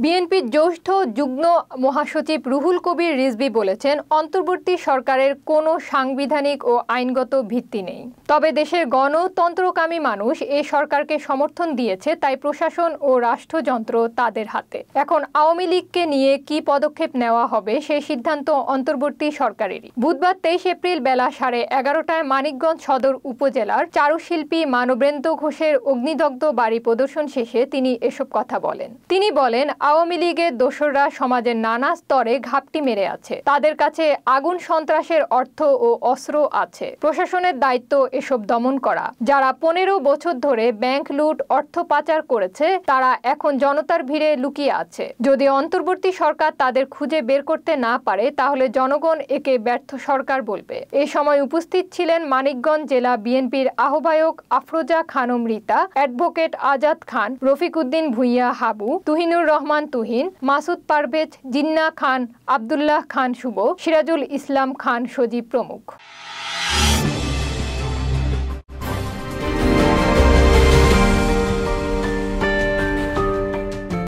বিএনপির জ্যেষ্ঠ যুগ্ম মহাসচিব রুহুল কবির রিজভী বলেছেন, অন্তর্বর্তী সরকারের কোনো সাংবিধানিক ও আইনগত ভিত্তি নেই। তবে দেশের গণতন্ত্রকামী মানুষ এ সরকারকে সমর্থন দিয়েছে, তাই প্রশাসন ও রাষ্ট্রযন্ত্র তাদের হাতে। এখন আওয়ামী লীগকে নিয়ে কি পদক্ষেপ নেওয়া হবে সেই সিদ্ধান্ত অন্তর্বর্তী সরকারেরই। বুধবার 23 এপ্রিল বেলা 11:30টায় মানিকগঞ্জ সদর উপজেলার চারুশিল্পী মানবেন্দ্র ঘোষের অগ্নিদগ্ধ বাড়ি প্রদর্শন শেষে তিনি এসব কথা বলেন। তিনি বলেন, আওয়ামী লীগের দোসররা সমাজের নানা স্তরে ঘাপটি মেরে আছে। তাদের কাছে আগুন সন্ত্রাসের অর্থ ও অস্ত্র আছে। প্রশাসনের দায়িত্ব এসব দমন করা। যারা 15 বছর ধরে ব্যাংক লুট, অর্থ পাচার করেছে, তারা এখন জনতার ভিড়ে লুকিয়ে আছে। যদি অন্তর্বর্তী সরকার তাদের খুঁজে বের করতে না পারে, তাহলে জনগণ একে ব্যর্থ সরকার বলবে। এ সময় উপস্থিত ছিলেন মানিকগঞ্জ জেলা বিএনপির আহ্বায়ক আফরোজা খানম রীতা, অ্যাডভোকেট আজাদ খান, রফিক উদ্দিন ভূঁইয়া হাবু, তুহিনুর রহমান তুহিন, মাসুদ পারভেজ, জিন্না খান, আব্দুল্লাহ খান শুভ, সিরাজুল ইসলাম খান সজীব প্রমুখ।